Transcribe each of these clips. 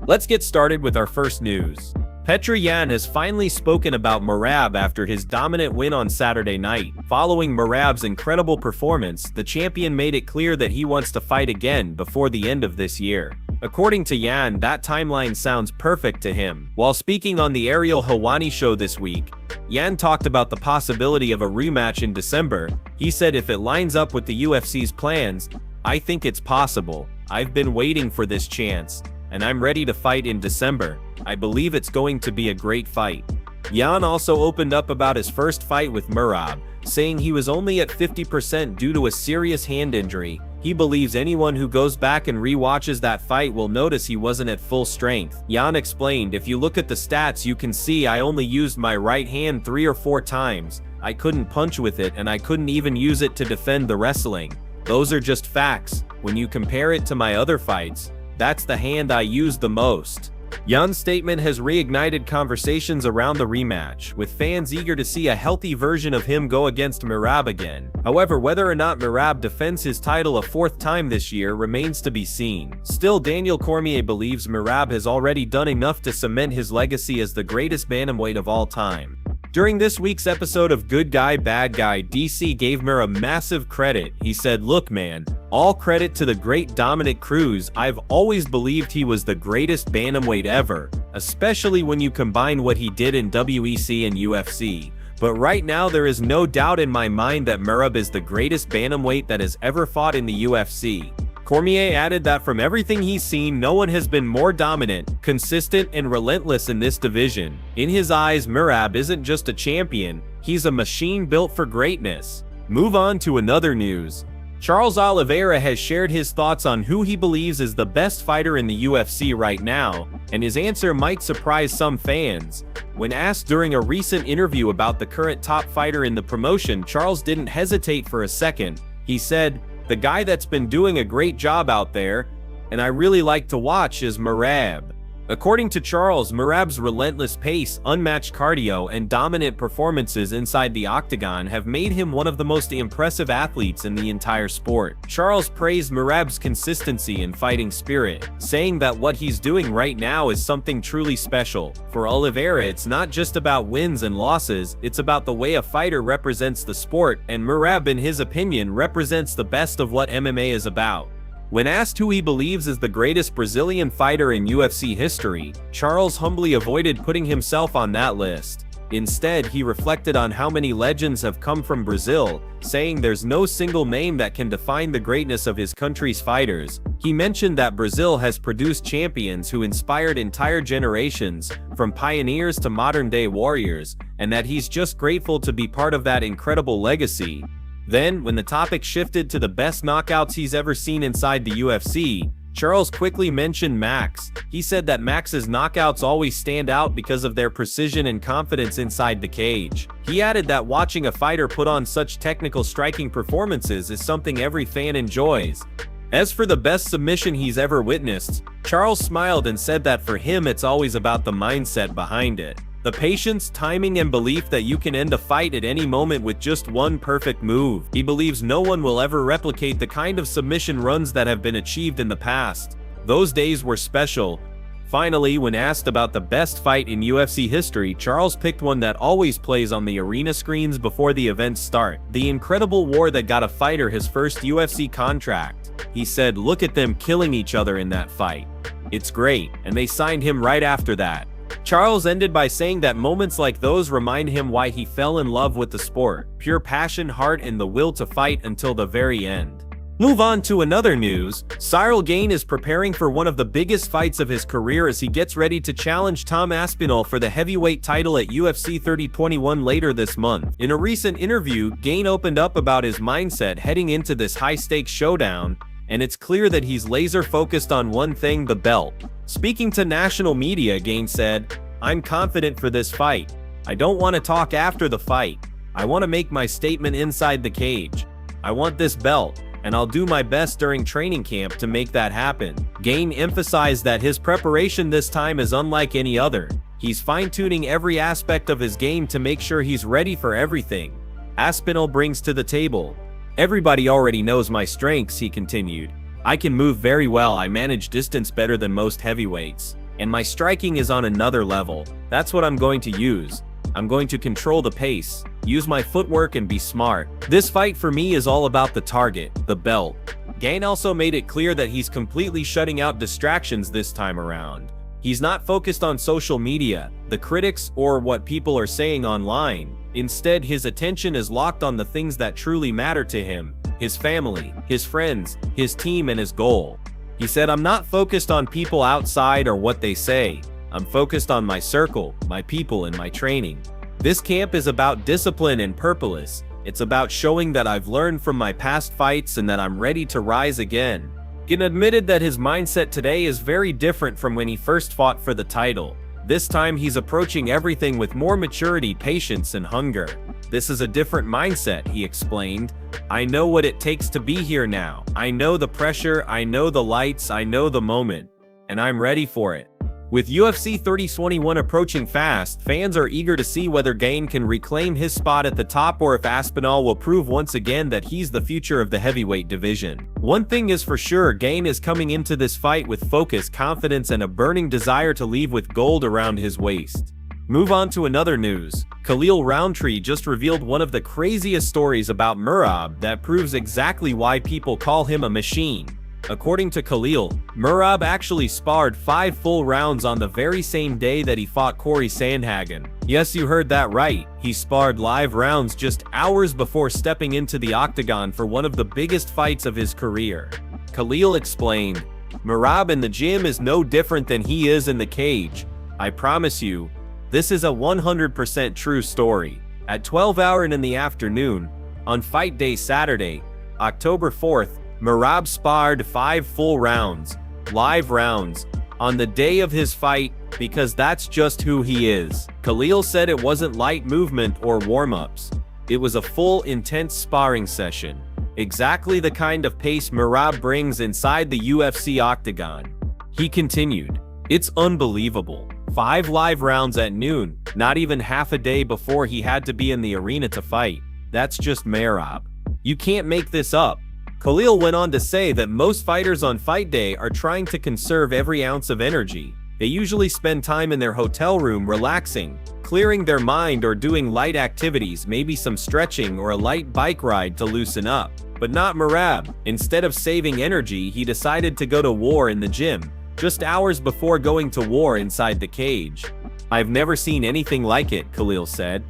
Let's get started with our first news. Petr Yan has finally spoken about Merab after his dominant win on Saturday night. Following Merab's incredible performance, the champion made it clear that he wants to fight again before the end of this year. According to Yan, that timeline sounds perfect to him. While speaking on the Ariel Helwani show this week, Yan talked about the possibility of a rematch in December. He said, "If it lines up with the UFC's plans, I think it's possible. I've been waiting for this chance, and I'm ready to fight in December. I believe it's going to be a great fight." Yan also opened up about his first fight with Merab, saying he was only at 50% due to a serious hand injury. He believes anyone who goes back and re-watches that fight will notice he wasn't at full strength. Yan explained, "If you look at the stats, you can see I only used my right hand 3 or 4 times. I couldn't punch with it, and I couldn't even use it to defend the wrestling. Those are just facts. When you compare it to my other fights, that's the hand I used the most." Yan's statement has reignited conversations around the rematch, with fans eager to see a healthy version of him go against Merab again. However, whether or not Merab defends his title a 4th time this year remains to be seen. Still, Daniel Cormier believes Merab has already done enough to cement his legacy as the greatest bantamweight of all time. During this week's episode of Good Guy Bad Guy, DC gave Merab massive credit. He said, "Look man, all credit to the great Dominic Cruz. I've always believed he was the greatest bantamweight ever, especially when you combine what he did in WEC and UFC. But right now there is no doubt in my mind that Merab is the greatest bantamweight that has ever fought in the UFC." Cormier added that from everything he's seen, no one has been more dominant, consistent, and relentless in this division. In his eyes, Merab isn't just a champion, he's a machine built for greatness. Move on to another news. Charles Oliveira has shared his thoughts on who he believes is the best fighter in the UFC right now, and his answer might surprise some fans. When asked during a recent interview about the current top fighter in the promotion, Charles didn't hesitate for a second. He said, "The guy that's been doing a great job out there, and I really like to watch, is Merab." According to Charles, Merab's relentless pace, unmatched cardio, and dominant performances inside the octagon have made him one of the most impressive athletes in the entire sport. Charles praised Merab's consistency and fighting spirit, saying that what he's doing right now is something truly special. For Oliveira, it's not just about wins and losses, it's about the way a fighter represents the sport, and Merab, in his opinion, represents the best of what MMA is about. When asked who he believes is the greatest Brazilian fighter in UFC history, Charles humbly avoided putting himself on that list. Instead, he reflected on how many legends have come from Brazil, saying there's no single name that can define the greatness of his country's fighters. He mentioned that Brazil has produced champions who inspired entire generations, from pioneers to modern-day warriors, and that he's just grateful to be part of that incredible legacy. Then, when the topic shifted to the best knockouts he's ever seen inside the UFC, Charles quickly mentioned Max. He said that Max's knockouts always stand out because of their precision and confidence inside the cage. He added that watching a fighter put on such technical striking performances is something every fan enjoys. As for the best submission he's ever witnessed, Charles smiled and said that for him it's always about the mindset behind it. The patience, timing, and belief that you can end a fight at any moment with just one perfect move. He believes no one will ever replicate the kind of submission runs that have been achieved in the past. Those days were special. Finally, when asked about the best fight in UFC history, Charles picked one that always plays on the arena screens before the events start. The incredible war that got a fighter his first UFC contract. He said, "Look at them killing each other in that fight. It's great, and they signed him right after that." Charles ended by saying that moments like those remind him why he fell in love with the sport. Pure passion, heart, and the will to fight until the very end. Move on to another news. Ciryl Gane is preparing for one of the biggest fights of his career as he gets ready to challenge Tom Aspinall for the heavyweight title at UFC 3021 later this month. In a recent interview, Gane opened up about his mindset heading into this high-stakes showdown, and it's clear that he's laser-focused on one thing: the belt. Speaking to national media, Gane said, "I'm confident for this fight. I don't want to talk after the fight. I want to make my statement inside the cage. I want this belt, and I'll do my best during training camp to make that happen." Gane emphasized that his preparation this time is unlike any other. He's fine-tuning every aspect of his game to make sure he's ready for everything Aspinall brings to the table. "Everybody already knows my strengths," he continued. I can move very well, I manage distance better than most heavyweights. And my striking is on another level. That's what I'm going to use. I'm going to control the pace, use my footwork and be smart. This fight for me is all about the target, the belt. Gane also made it clear that he's completely shutting out distractions this time around. He's not focused on social media, the critics, or what people are saying online. Instead, his attention is locked on the things that truly matter to him: his family, his friends, his team, and his goal. He said, "I'm not focused on people outside or what they say. I'm focused on my circle, my people, and my training. This camp is about discipline and purpose. It's about showing that I've learned from my past fights and that I'm ready to rise again." Gane admitted that his mindset today is very different from when he first fought for the title. This time he's approaching everything with more maturity, patience, and hunger. "This is a different mindset," he explained. "I know what it takes to be here now. I know the pressure, I know the lights, I know the moment, and I'm ready for it." With UFC 3021 approaching fast, fans are eager to see whether Gane can reclaim his spot at the top or if Aspinall will prove once again that he's the future of the heavyweight division. One thing is for sure, Gane is coming into this fight with focus, confidence, and a burning desire to leave with gold around his waist. Move on to another news. Khalil Roundtree just revealed one of the craziest stories about Merab that proves exactly why people call him a machine. According to Khalil, Merab actually sparred 5 full rounds on the very same day that he fought Corey Sandhagen. Yes, you heard that right. He sparred live rounds just hours before stepping into the octagon for one of the biggest fights of his career. Khalil explained, "Merab in the gym is no different than he is in the cage. I promise you, this is a 100% true story." At 12 hours in the afternoon, on fight day Saturday, October 4th, Merab sparred 5 full rounds, live rounds, on the day of his fight, because that's just who he is. Khalil said it wasn't light movement or warm-ups. It was a full, intense sparring session. Exactly the kind of pace Merab brings inside the UFC octagon. He continued, "It's unbelievable. 5 live rounds at noon, not even half a day before he had to be in the arena to fight. That's just Merab. You can't make this up." Khalil went on to say that most fighters on fight day are trying to conserve every ounce of energy. They usually spend time in their hotel room relaxing, clearing their mind, or doing light activities, maybe some stretching or a light bike ride to loosen up. But not Merab. Instead of saving energy, he decided to go to war in the gym, just hours before going to war inside the cage. "I've never seen anything like it," Khalil said.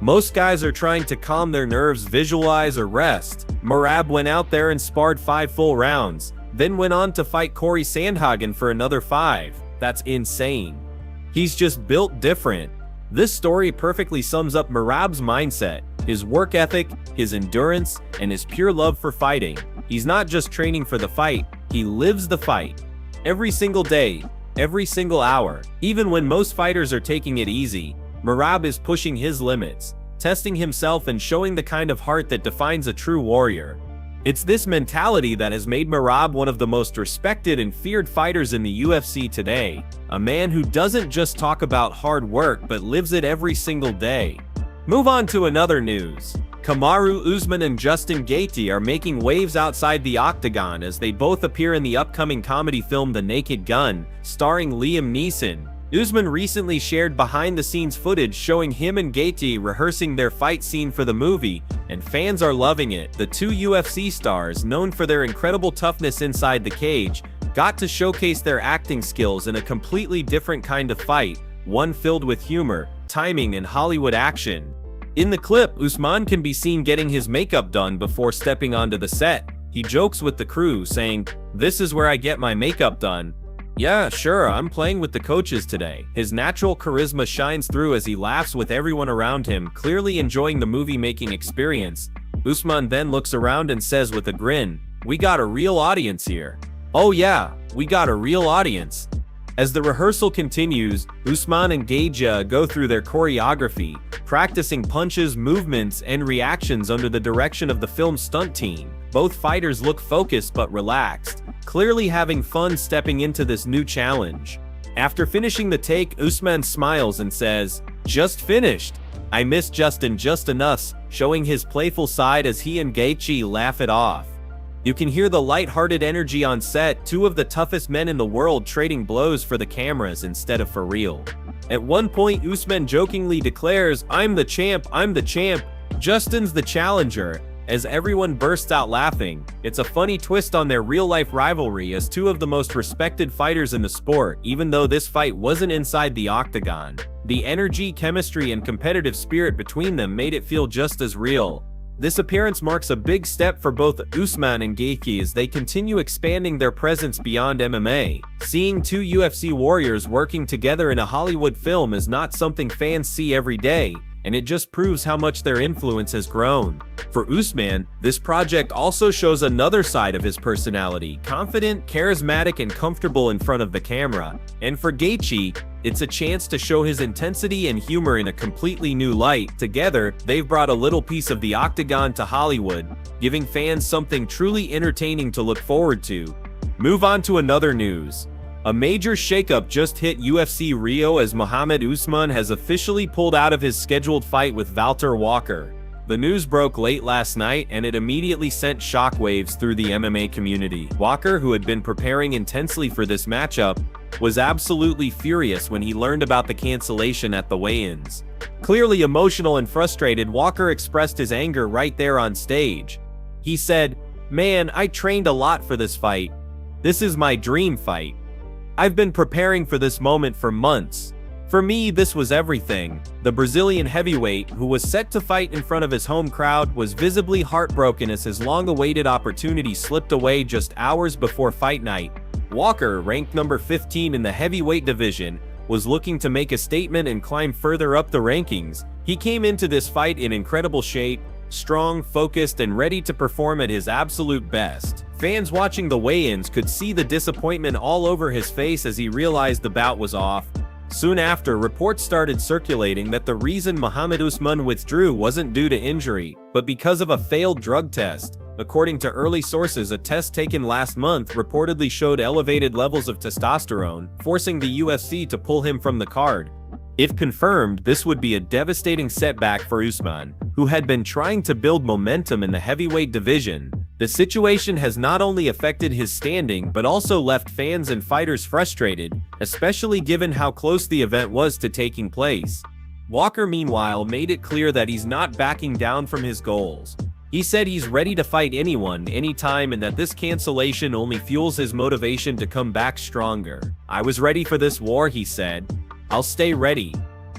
"Most guys are trying to calm their nerves, visualize, or rest. Merab went out there and sparred 5 full rounds, then went on to fight Corey Sandhagen for another 5. That's insane. He's just built different." This story perfectly sums up Merab's mindset, his work ethic, his endurance, and his pure love for fighting. He's not just training for the fight, he lives the fight. Every single day, every single hour. Even when most fighters are taking it easy, Merab is pushing his limits, testing himself and showing the kind of heart that defines a true warrior. It's this mentality that has made Merab one of the most respected and feared fighters in the UFC today. A man who doesn't just talk about hard work but lives it every single day. Move on to another news. Kamaru Usman and Justin Gaethje are making waves outside the octagon as they both appear in the upcoming comedy film The Naked Gun, starring Liam Neeson. Usman recently shared behind-the-scenes footage showing him and Gaethje rehearsing their fight scene for the movie, and fans are loving it. The two UFC stars, known for their incredible toughness inside the cage, got to showcase their acting skills in a completely different kind of fight, one filled with humor, timing, and Hollywood action. In the clip, Usman can be seen getting his makeup done before stepping onto the set. He jokes with the crew, saying, "This is where I get my makeup done. Yeah, sure, I'm playing with the coaches today." His natural charisma shines through as he laughs with everyone around him, clearly enjoying the movie-making experience. Usman then looks around and says with a grin, "We got a real audience here." "Oh yeah, we got a real audience." As the rehearsal continues, Usman and Gaethje go through their choreography, practicing punches, movements, and reactions under the direction of the film's stunt team. Both fighters look focused but relaxed, clearly having fun stepping into this new challenge. After finishing the take, Usman smiles and says, "Just finished. I missed Justin just enough," showing his playful side as he and Gaethje laugh it off. You can hear the light-hearted energy on set, two of the toughest men in the world trading blows for the cameras instead of for real. At one point, Usman jokingly declares, I'm the champ, Justin's the challenger, as everyone bursts out laughing. It's a funny twist on their real-life rivalry as two of the most respected fighters in the sport, even though this fight wasn't inside the octagon. The energy, chemistry, and competitive spirit between them made it feel just as real. This appearance marks a big step for both Usman and Gaethje as they continue expanding their presence beyond MMA. Seeing two UFC warriors working together in a Hollywood film is not something fans see every day, and it just proves how much their influence has grown. For Usman, this project also shows another side of his personality, confident, charismatic, and comfortable in front of the camera. And for Gaethje, it's a chance to show his intensity and humor in a completely new light. Together, they've brought a little piece of the octagon to Hollywood, giving fans something truly entertaining to look forward to. Move on to another news. A major shakeup just hit UFC Rio as Muhammad Usman has officially pulled out of his scheduled fight with Valter Walker. The news broke late last night, and it immediately sent shockwaves through the MMA community. Walker, who had been preparing intensely for this matchup, was absolutely furious when he learned about the cancellation at the weigh-ins. Clearly emotional and frustrated, Walker expressed his anger right there on stage. He said, "Man, I trained a lot for this fight. This is my dream fight. I've been preparing for this moment for months. For me, this was everything." The Brazilian heavyweight, who was set to fight in front of his home crowd, was visibly heartbroken as his long-awaited opportunity slipped away just hours before fight night. Walker, ranked number 15 in the heavyweight division, was looking to make a statement and climb further up the rankings. He came into this fight in incredible shape, strong, focused, and ready to perform at his absolute best. Fans watching the weigh-ins could see the disappointment all over his face as he realized the bout was off. Soon after, reports started circulating that the reason Muhammad Usman withdrew wasn't due to injury, but because of a failed drug test. According to early sources, a test taken last month reportedly showed elevated levels of testosterone, forcing the UFC to pull him from the card. If confirmed, this would be a devastating setback for Usman, who had been trying to build momentum in the heavyweight division. The situation has not only affected his standing but also left fans and fighters frustrated, especially given how close the event was to taking place. Walker, meanwhile, made it clear that he's not backing down from his goals. He said he's ready to fight anyone, anytime, and that this cancellation only fuels his motivation to come back stronger. "I was ready for this war," he said. "I'll stay ready.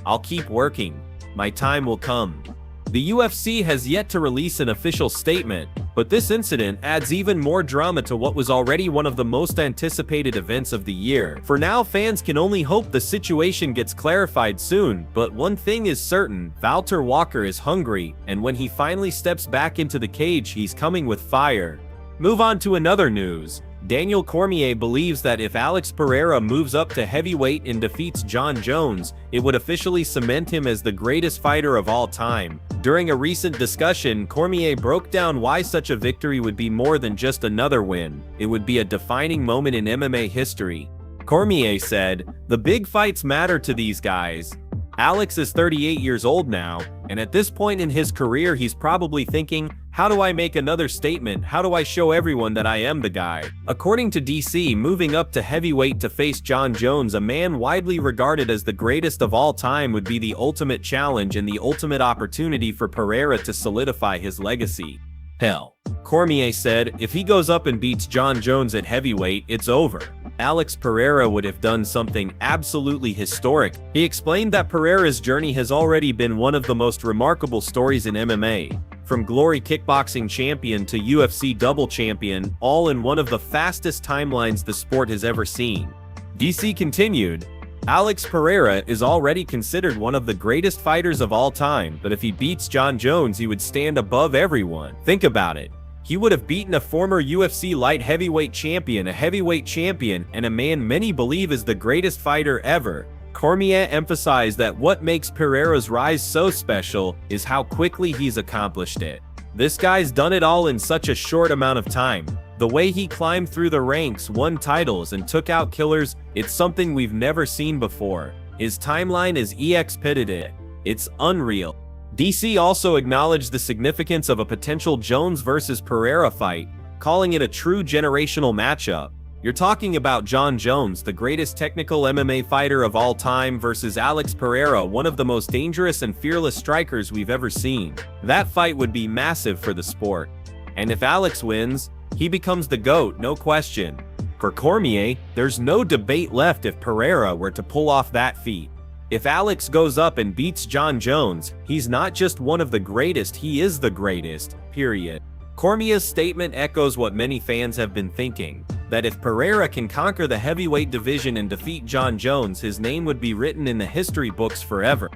I'll keep working. My time will come." The UFC has yet to release an official statement, but this incident adds even more drama to what was already one of the most anticipated events of the year. For now, fans can only hope the situation gets clarified soon, but one thing is certain: Valter Walker is hungry, and when he finally steps back into the cage, he's coming with fire. Move on to another news. Daniel Cormier believes that if Alex Pereira moves up to heavyweight and defeats Jon Jones, it would officially cement him as the greatest fighter of all time. During a recent discussion, Cormier broke down why such a victory would be more than just another win. It would be a defining moment in MMA history. Cormier said, "The big fights matter to these guys. Alex is 38 years old now, and at this point in his career he's probably thinking, how do I make another statement? How do I show everyone that I am the guy?" According to DC, moving up to heavyweight to face Jon Jones, a man widely regarded as the greatest of all time, would be the ultimate challenge and the ultimate opportunity for Pereira to solidify his legacy. Hell, Cormier said, if he goes up and beats Jon Jones at heavyweight, it's over. Alex Pereira would have done something absolutely historic. He explained that Pereira's journey has already been one of the most remarkable stories in MMA. From Glory kickboxing champion to UFC double champion, all in one of the fastest timelines the sport has ever seen. DC continued, Alex Pereira is already considered one of the greatest fighters of all time, but if he beats Jon Jones, he would stand above everyone. Think about it. He would have beaten a former UFC light heavyweight champion, a heavyweight champion, and a man many believe is the greatest fighter ever. Cormier emphasized that what makes Pereira's rise so special is how quickly he's accomplished it. This guy's done it all in such a short amount of time. The way he climbed through the ranks, won titles, and took out killers, it's something we've never seen before. His timeline is expedited. It's unreal. DC also acknowledged the significance of a potential Jones versus Pereira fight, calling it a true generational matchup. You're talking about Jon Jones, the greatest technical MMA fighter of all time, versus Alex Pereira, one of the most dangerous and fearless strikers we've ever seen. That fight would be massive for the sport. And if Alex wins, he becomes the GOAT, no question. For Cormier, there's no debate left if Pereira were to pull off that feat. If Alex goes up and beats Jon Jones, he's not just one of the greatest, he is the greatest, period. Cormier's statement echoes what many fans have been thinking, that if Pereira can conquer the heavyweight division and defeat Jon Jones, his name would be written in the history books forever.